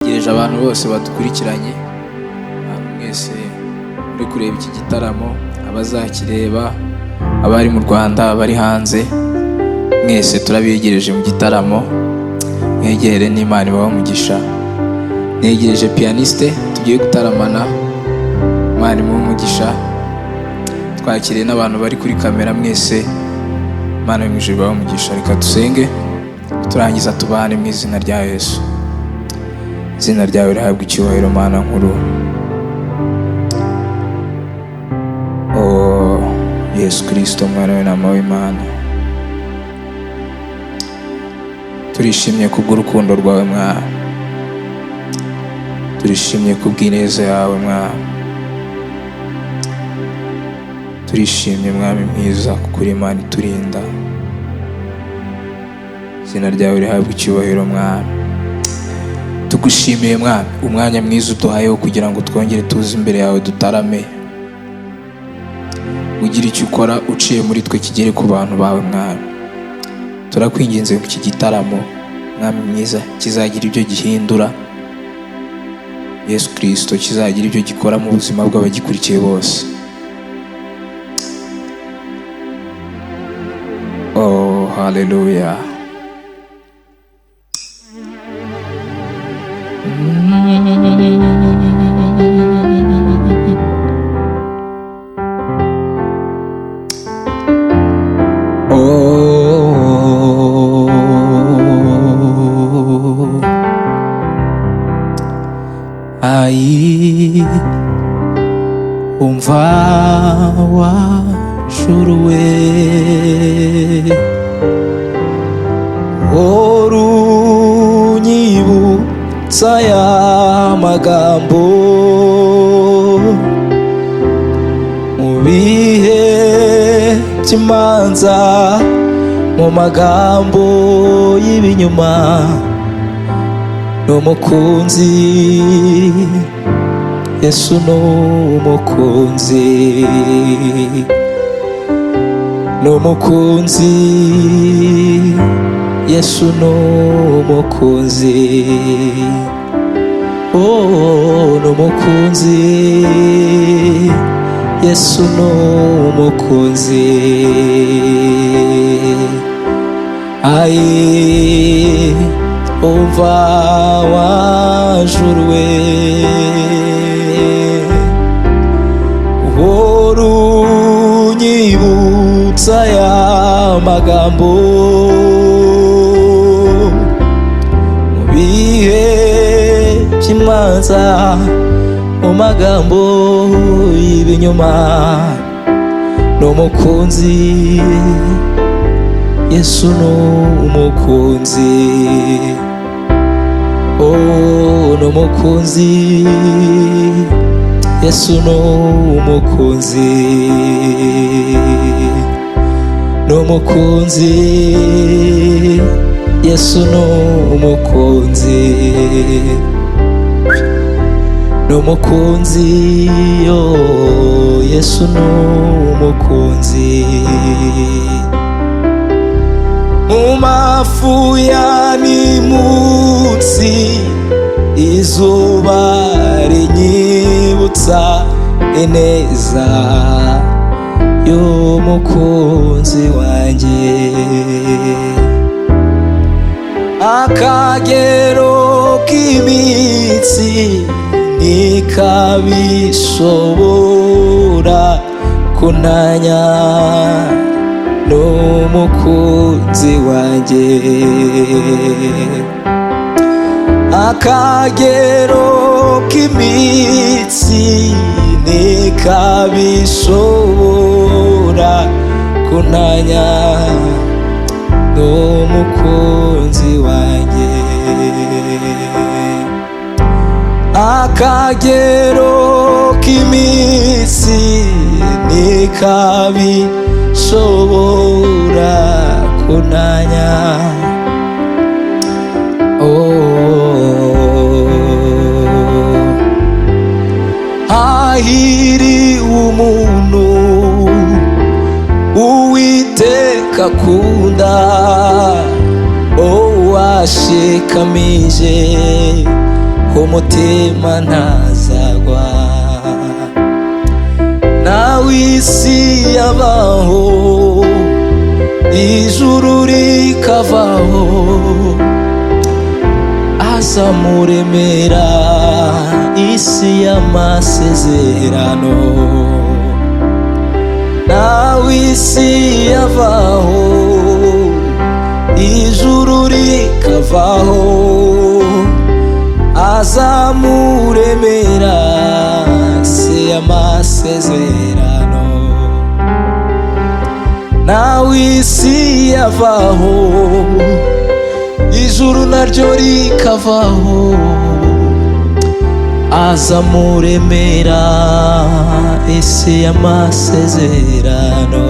Negereje abantu bose badukurikiranye, abantu mwese muri kureba iki gitaramo, abazakireba, abari mu Rwanda, abari hanze, mwese turabigereje mu gitaramo. Mwegere n'Imana ibahe umugisha. Negereje pianiste tugiye gutaramana, Imana imuhe umugisha. Twakiriye n'abantu bari kuri kamera, mwese Imana y'umwijuru ibahe umugisha. Reka dusenge turangiza tubane mu izina rya Yesu. Izina ryawe rihabwe icyubahiro Mana nkuru. Yesu Kristo mwana w'intama w'Imana, turishimye kubw'urukundo rwawe Mwana, turishimye kubw'ineza yawe Mwana, turishimye Mwami mwiza kuko uri Imana iturinda. Izina ryawe rihabwe icyubahiro Mwana. Tugushimiye Mwana umwanya mwiza uduhayeho kugira ngo twongere tuze imbere yawe dutarame. Ugira icyo ukora uciye muri twe kigere ku bantu bawe Mwana. Turakwinginze ku iki gitaramo Mwami mwiza kizagira ibyo gihindura, Yesu Kristo kizagira ibyo gikora mu buzima bw'abagikurikiye bose. Hallelujah. Umva wajuruwe, urunyibutsa ya magambo mu bihe by'imanza, mu magambo y'ibinyuma n'umukunzi. Yesu n'umukunzi, n'umukunzi. Yesu n'umukunzi, n'umukunzi. Yesu n'umukunzi. Umva wajuruwe, urunyibutsa ya magambo mu bihe by'imanza, mu magambo y'ibinyoma n'umukunzi. Yesu n'umukunzi, n'umukunzi. Yesu n'umukunzi, n'umukunzi. Yesu n'umukunzi, n'umukunzi. Yesu n'umukunzi. Mu mafu ya nimutsi izuba rinyibutsa ineza y'umukunzi wanjye, akagero k'imitsi ntikabishobora kuntanya n'umukunzi wanjye, akagero k'imitsi ntikabishobora kuntanya n'umukunzi wanjye, akagero k'imitsi ntikabishobora kuntanya. Hahiri umuntu Uwiteka akunda, washikamije umutima ntazagwa. Nawe isi yabaho, ijuru rikavaho, azamuremera isi y'amasezerano. Nawe isi yavaho, ijuru rikavaho, azamuremera isi y'amasezerano. Nawe isi yavaho, ijuru naryo rikavaho, azamuremera isi y'amasezerano.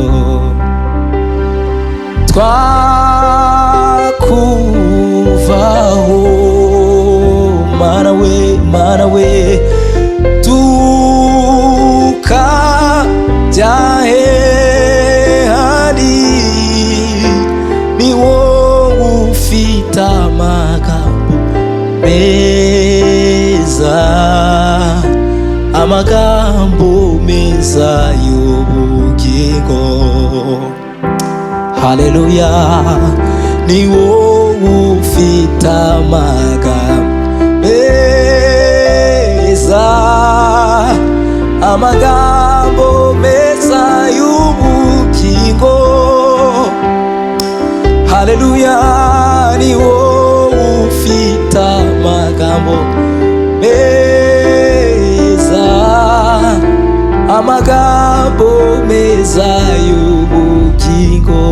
Twakuvaho Mana we, Mana we, tukajya hehandi, ni wowe ufite amagambo meza, amagambo meza y'ubugingo. Haleluya, ni wowe ufite amagambo meza, amagambo meza y'ubugingo. Haleluya, ni wowe ufite amagambo meza, amagambo meza y'ubugingo.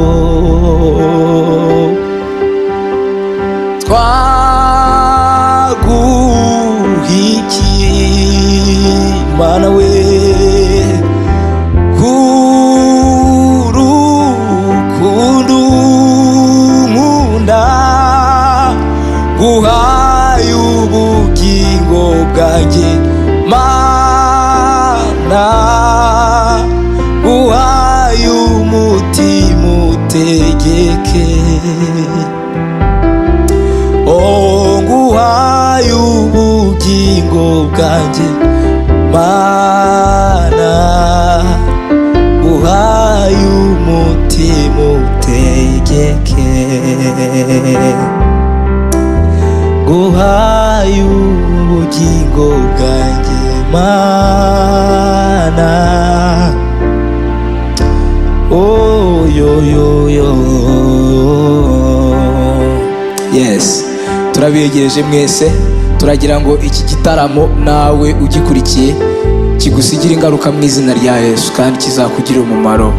Twaguhiki Mana we, kurukundo nkunda, nguhaye ubugingo bwanjye Mana, nguhaye umutima utegeke. Oh, nguhaye ubugingo bwanjye Mana, nguhaye umutima utegeke. Nguhaye ubugingo bwanjye Mana. Oh yo yo yo. Yes, turabiyegereje mwese, turagira ngo iki gitaramo nawe ugikurikiye kigusigira ingaruka mu izina rya Yesu, kandi kizakugirira umumaro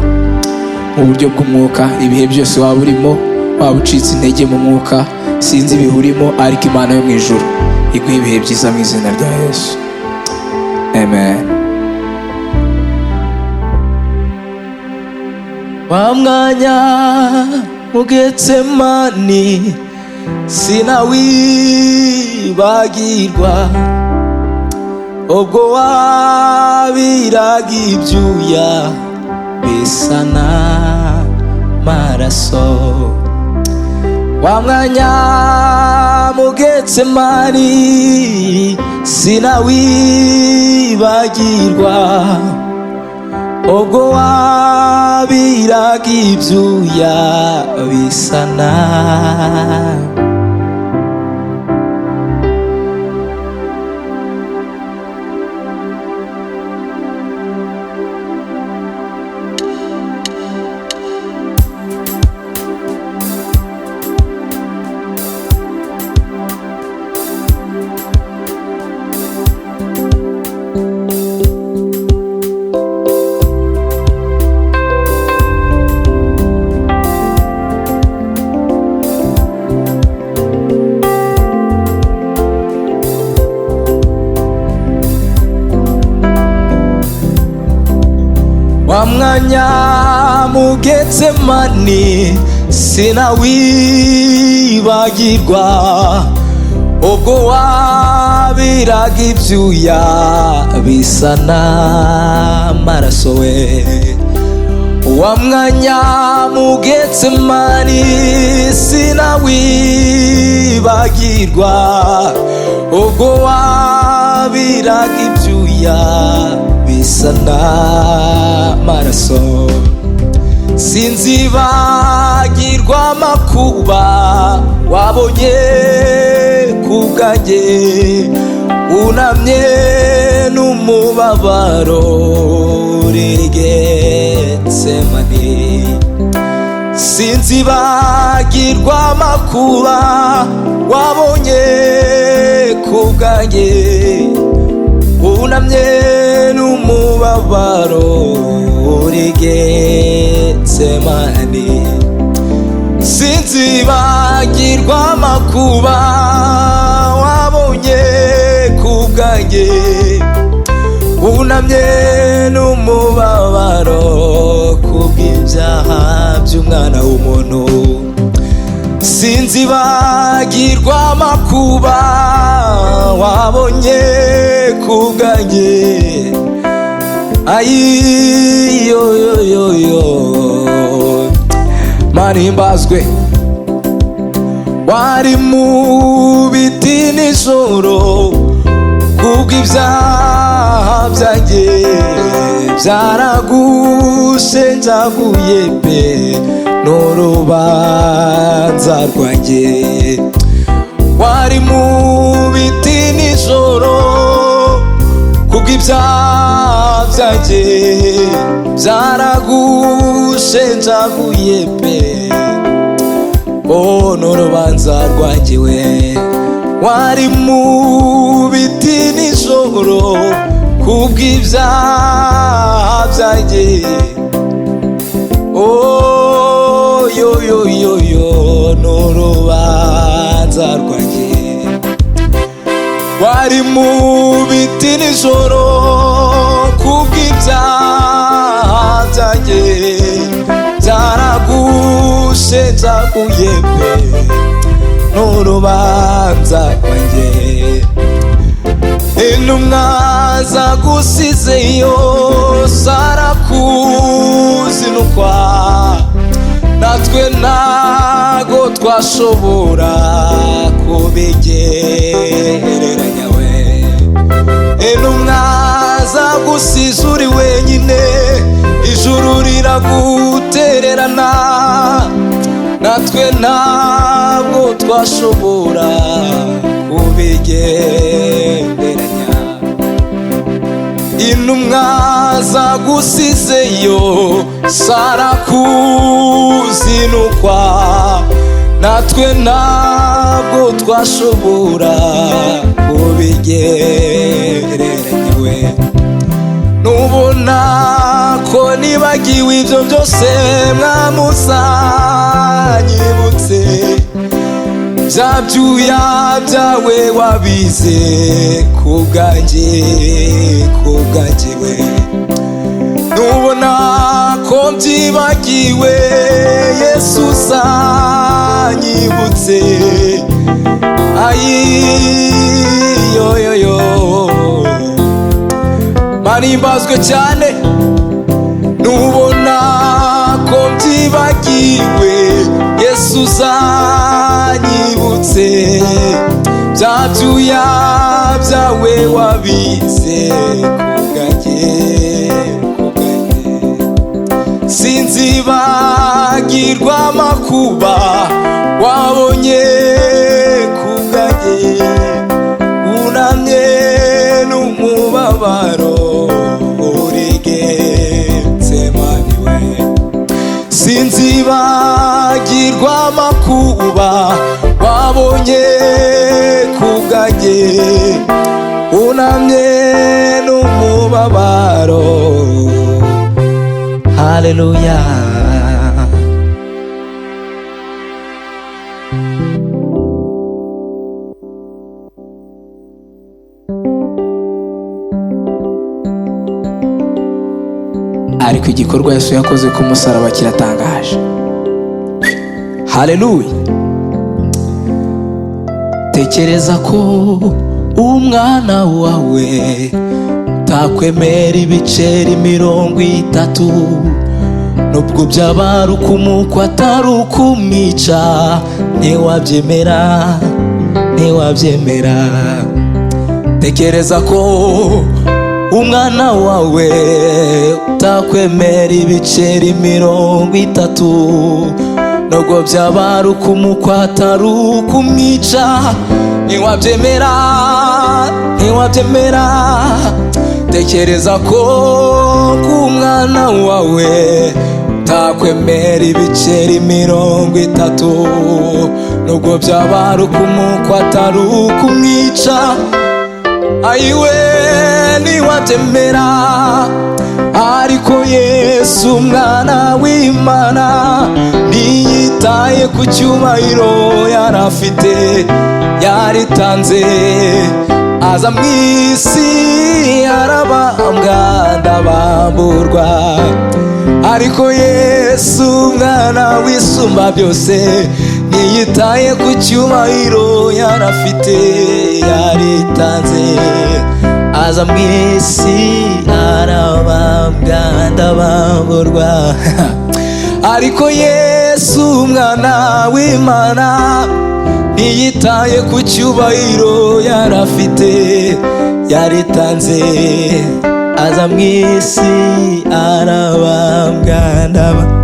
mu buryo bw'umwuka. Ibihe byose waba urimo, waba ucitse intege mu mwuka, sinzi ibihe urimo, ariko Imana yo mu ijuru iguha ibihe byiza mu izina rya Yesu. Amen. Wa mwanya mu Getsemani sinawibagirwa, ubwo wabiraga ibyuya bisa n'amaraso. Wa mwanya mu Getsemani sinawibagirwa, ubwo wabiraga ibyuya bisa wa mwanya mu Getsemani sinawibagirwa, ubwo wabiraga ibyuya bisa n'amaraso we. Wa mwanya mu Getsemani sinawibagirwa, ubwo wabiraga ibyuya bisa n'amaraso. Sinzibagirwa amakuba wabonye ku bwanjye, unamye n'umubabaro uri Getsemani. Sinzibagirwa amakuba wabonye ku bwanjye, unamye n'umubabaro uri Getsemani. Sinzibagirwa amakuba wabonye ku bwanjye, unamye n'umubabaro kubw'ibyaha by'umwana w'umuntu. Sinzibagirwa amakuba wabonye ku bwanjye, ayiyoyoyoyo Mana himbazwe. Wari mu biti nijoro kubw'ibyaha byanjye, byaragushenjaguye pe n'urubanza rwanjye. Wari mu biti nijoro kubw'ibyaha byanjye, byaragushenjaguye pe n'urubanza rwanjye we. Wari mu biti nijoro kubw'ibyaha byanjye, yoyoyoyo n'urubanza rwanjye. Wari mu biti nijoro kubw'ibyaha byanjye, byaragushenjaguye pe n'urubanza rwanjye. Intumwa zagusizeyo zarakuzinukwa, natwe ntago twashobora kubigereranya we. Intumwa zagusize uri wenyine, ijuru riragutererana, natwe ntabwo twashobora kubigereranya. Intumwa zagusizeyo zarakuzinukwa, natwe ntabwo twashobora kubigereranya we. Nubona ko nibagiwe ibyo byose mwamuzanyibutse, bya byuya byawe wabize ku bwanjye we. Nubona ko mbyibagiwe Yesu uzanyibutse, ayiyoyoyo Mana himbazwe cyane. Nubona ko mbyibagiwe Yesu uzanyibutse, bya byuya byawe wabize ku bwanjye. Sinzibagirwa amakuba wabonye ku bwanjye, unamye n'umubabaro uri Getsemani we. Sinzibagirwa amakuba wabonye ku bwanjye, unamye n'umubabaro. Haleluya. Ariko igikorwa Yesu yakoze ku musaraba kiratangaje. Haleluya. Tekereza ko umwana wawe takwemera ibiceri 30, nubwo byabara ukumukwa atari ukumwica, ntiwabyemera ntiwabyemera. Tekereza ko umwana wawe utakwemera ibiceri 30, nubwo byaba ari ukumukwata ari ukumwica, ntiwabyemera, ntiwabyemera. Tekereza ko umwana wawe utakwemera ibiceri 30, nubwo byaba ari ukumukwata ari ukumwica, ayiwe ntiwabyemera. Ariko Yesu umwana w'Imana ntiyitaye ku cyubahiro yarafite, yaritanze aza mu isi arabambwa ndabamburwa. Ariko Yesu umwana w'Isumba byose ntiyitaye ku cyubahiro yarafite, yaritanze aza mu isi arabambwa ndabamburwa. Ariko Yesu umwana w'Imana ntiyitaye ku cyubahiro yarafite, yaritanze aza mu isi arabambwa ndabamburwa.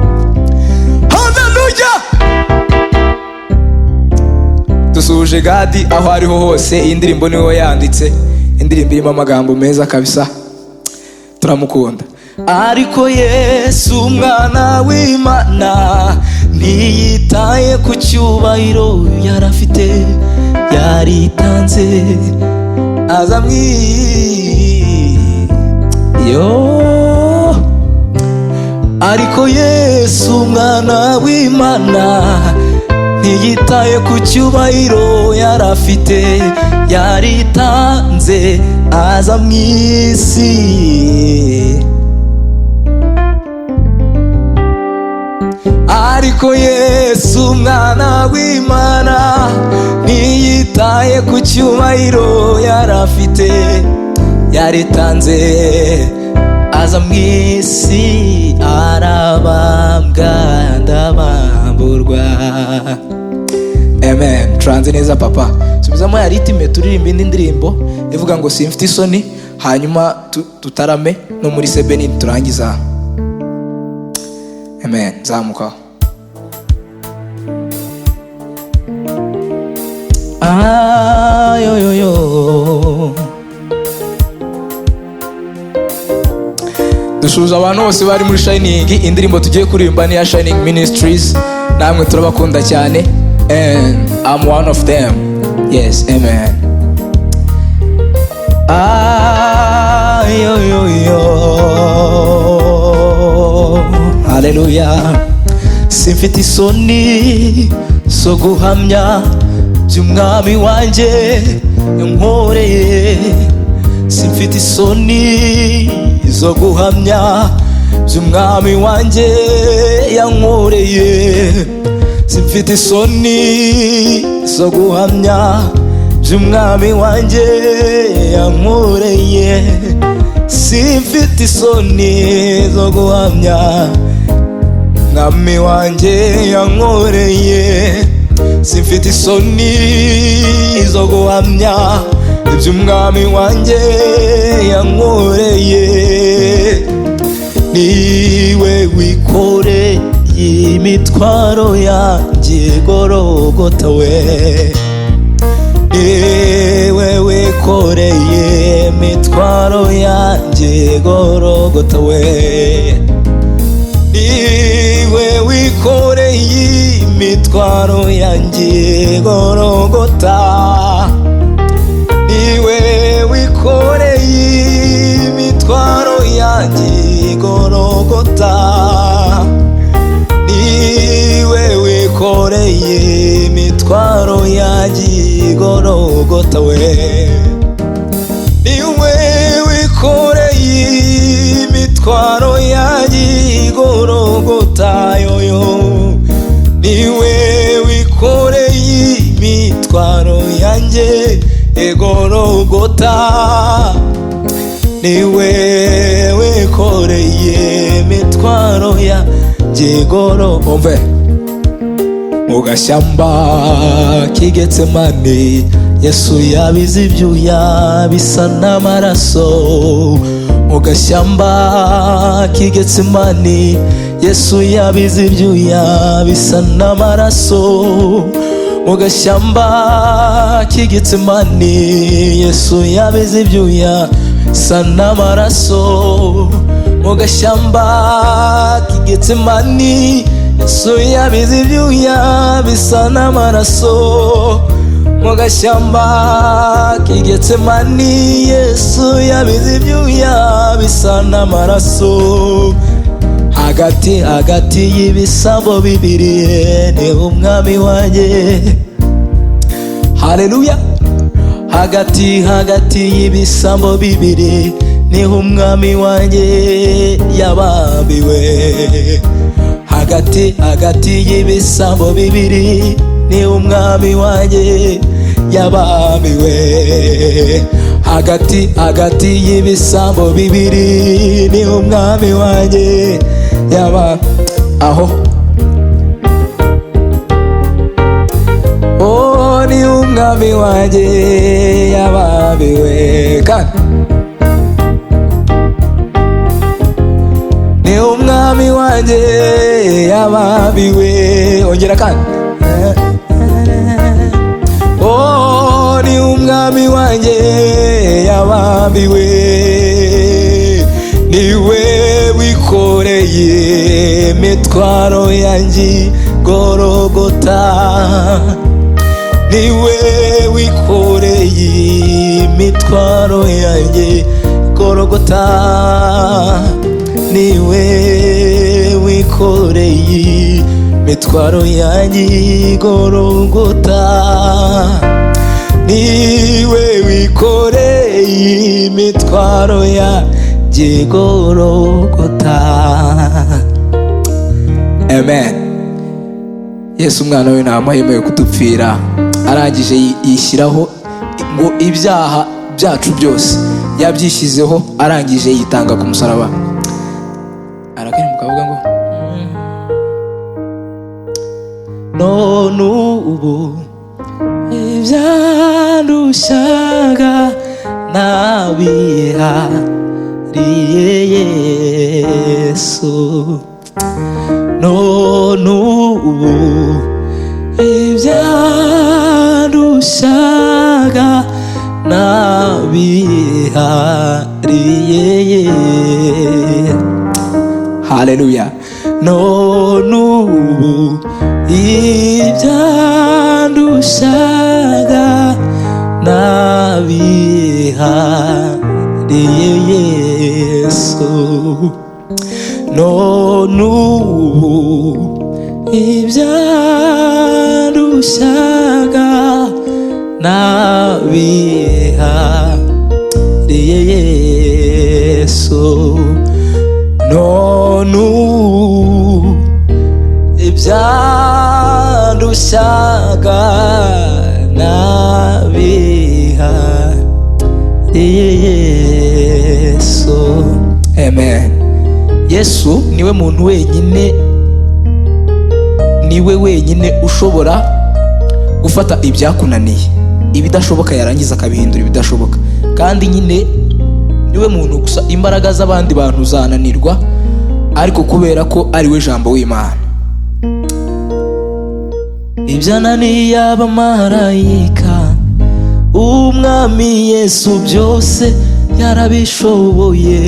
Dusuhuje Gadi aho ariho hose. Iyi ndirimbo niwe yanditse, indirimbo irimo amagambo meza kabisa, turamukunda. Ariko Yesu umwana w'Imana ntiyitaye ku cyubahiro yarafite, yaritanze aza mu Ariko Yesu umwana w'Imana ntiyitaye ku cyubahiro yarafite, yaritanze aza mu isi. Ariko Yesu umwana w'Imana ntiyitaye ku cyubahiro yarafite, yaritanze aza mu isi arabambwa ndabamburwa. Amen. Tranze neza papa. Subizamo ya ritime turirimba indi ndirimbo ivuga ngo simfite isoni, hanyuma tutarame no muri sebeni turangiza. Amen. Zamuka. Yo yo yo. Dushuza abantu bose bari muri Shining. Indirimbo tugiye kuririmba ni ya Shining Ministries. Namwe turabakunda cyane, and I'm one of them. Yes, amen. Yo yo yo. Hallelujah. Simfite isoni so guhamya by'umwami wanjye yankoreye. Simfite isoni zo guhamya by'umwami wanjye yankoreye. Simfite isoni zo guhamya by'umwami wanjye yankoreye. Simfite isoni zo guhamya mwami wanjye yankoreye. Simfite isoni zo guhamya iby'umwami wanjye yankoreye. Niwe wikoreye imitwaro yanjye Gologota we, niwe wikoreye imitwaro yanjye Gologota we, niwe wikoreye imitwaro yanjye Gologota, niwe wikoreye imitwaro yanjye Gologota, niwe wikoreye imitwaro yanjye Gologota we, niwe wikoreye imitwaro yanjye Gologota yoyo, niwe wikoreye imitwaro yanjye Gologota, niwe wikoreye imitwaro yanjye Gologota. Mu gashyamba k'i Getsemani Yesu yabize ibyuya bisa n'amaraso mu gashyamba k'i Getsemani. Yesu yabize ibyuya bisa n'amaraso mu gashyamba k'i Getsemani. Yesu yabize ibyuya bisa n'amaraso mu gashyamba k'i Getsemani. Yesu yabize ibyuya bisa n'amaraso mu gashyamba k'i Getsemani. Yesu yabize ibyuya bisa n'amaraso. Hagati y'ibisambo bibiri niho umwami wanjye. Haleluya. Hagati y'ibisambo bibiri niho umwami wanjye yabambiwe. Hagati y'ibisambo bibiri niho umwami wanjye yabambiwe. Hagati y'ibisambo bibiri niho umwami wanjye yaba aho. Oh, ni umwami wanjye yabambiwe kandi ni umwami wanjye yabambiwe. Ongera kandi. Oh, ni umwami wanjye yabambiwe. Niwe wikoreye imitwaro yanjye Gologota. Niwe wikoreye imitwaro yanjye Gologota. Niwe wikoreye imitwaro yanjye Gologota. Niwe wikoreye imitwaro yanjye Gologota. Amen. Yesu umwana w'intama yemeye kudupfira, arangije yishyiraho ngo ibyaha byacu byose yabyishyizeho, arangije yitanga ku musaraba. Arakari mukavuga ngo none ubu ibyandushaga nabihariye Yesu. None ubu ibyandushaga nabihariye. Haleluya. None ubu ibyandushaga nabihariye Yesu. None ubu ibyandushaga nabihariye Yesu. None ubu ibyandushaga nabihariye Yesu. Amen. Yesu niwe muntu wenyine, niwe wenyine ushobora gufata ibyakunaniye, ibidashoboka yarangiza akabihindura ibidashoboka. Kandi nyine niwe muntu gusa imbaraga z'abandi bantu zananirwa, ariko kubera ko ari we jambo w'Imana. Ibyananiye abamarayika, umwami Yesu byose yarabishoboye.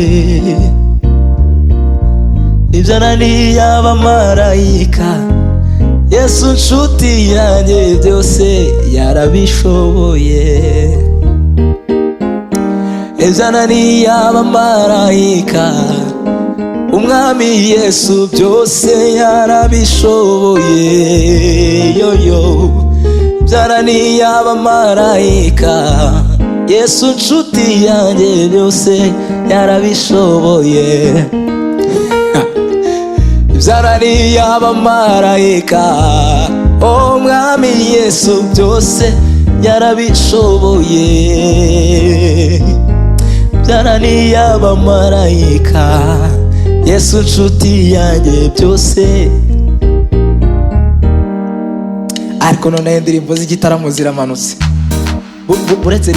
Ibyananiye abamarayika, Yesu nshuti yanjye byose yarabishoboye. Ibyananiye abamarayika, umwami Yesu byose yarabishoboye. Yoyo. Ibyananiye abamarayika, Yesu nshuti yanjye byose yarabishoboye. Ibyananiye abamarayika, umwami Yesu byose yarabishoboye. Ibyananiye abamarayika, Yesu nshuti yanjye byose. Ariko none indirimbo z'igitaramo ziramanutse. buretse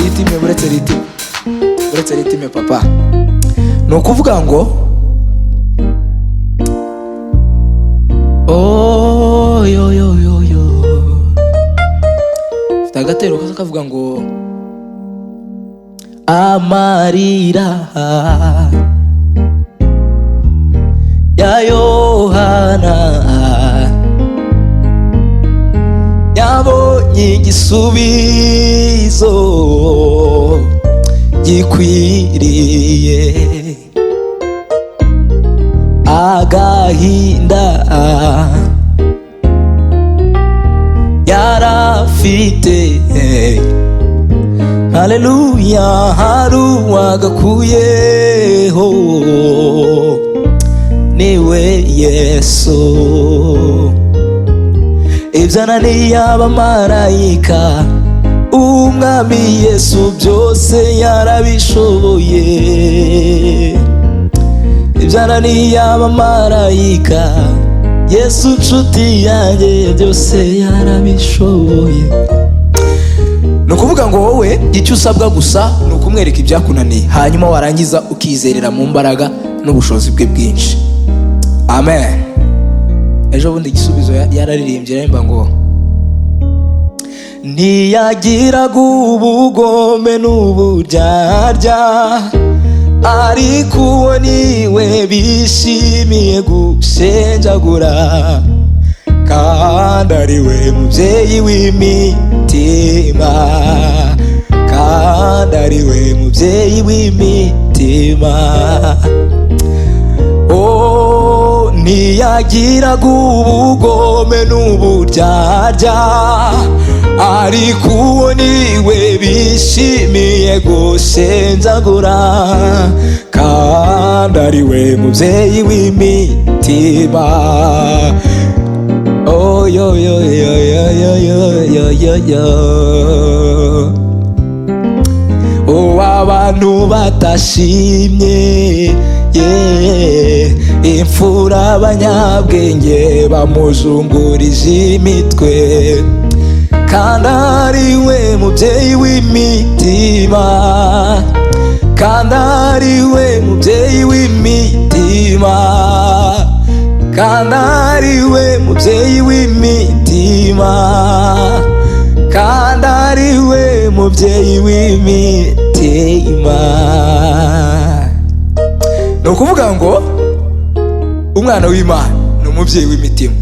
ritime papa, ni ukuvuga ngo mfite agatero kavuga ngo amarira ya Yohana yabonye igisubizo gikwiriye, agahinda yarafite, haleluya, hari uwagakuyeho, niwe Yesu. Ibyananiye abamarayika, umwami Yesu byose yarabishoboye. Ibyananiye abamarayika, Yesu nshuti yanjye byose yarabishoboye. Ni ukuvuga ngo wowe icyo usabwa gusa ni ukumwereka ibyakunaniye, hanyuma warangiza ukizerera mu mbaraga n'ubushobozi bwe bwinshi. Amen. Ejo bundi igisubizo yararirimbye aremba ngo ntiyagiraga ubugome n'uburyarya, ariko uwo niwe bishimiye gushenjagura, kandi ariwe mubyeyi w'imitima, kandi ariwe mubyeyi w'imitima. Ntiyagiraga ubugome n'uburyarya, ariko uwo niwe bishimiye gushenjagura, kandi ariwe mubyeyi w'imitima. Abantu batashimye imfura abanyabwenge bamuzungurije imitwe, kandi ariwe mubyeyi w'imitima, kandi ariwe mubyeyi w'imitima, kandi ariwe mubyeyi w'imitima, kandi ariwe mubyeyi w'imitima. Ni ukuvuga ngo umwana w'Imana ni umubyeyi w'imitima.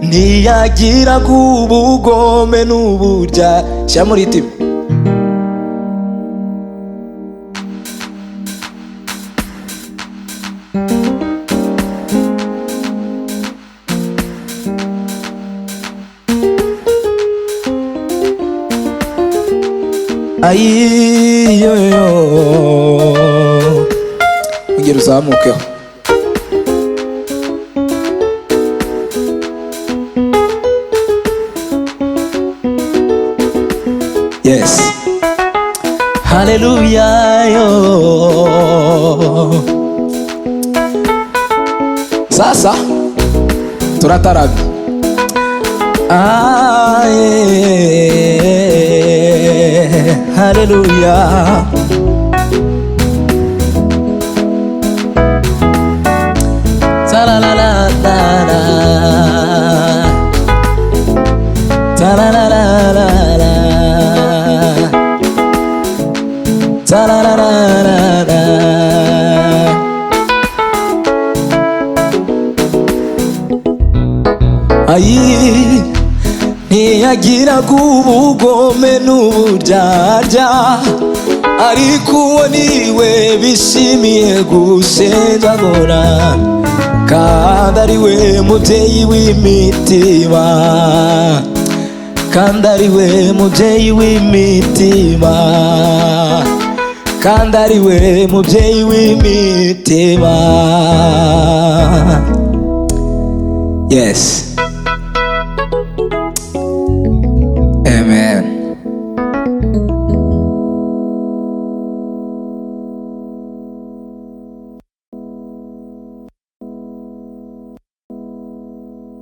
Ntiyagiraga ubugome n'uburya, shyira muri itima. Ayiyoyo, ongera uzamukeho. Yes, haleluya yo. Sasa turataramye. Haleluya. Ta la la la la la, ta la la la la la, ta la la la la la. Ntiyagiraga ubugome n'uburyarya, ariko uwo niwe bishimiye gushenjagura, kandi ariwe mubyeyi w'imitima, kandi ariwe mubyeyi w'imitima, kandi ariwe mubyeyi w'imitima. Yes.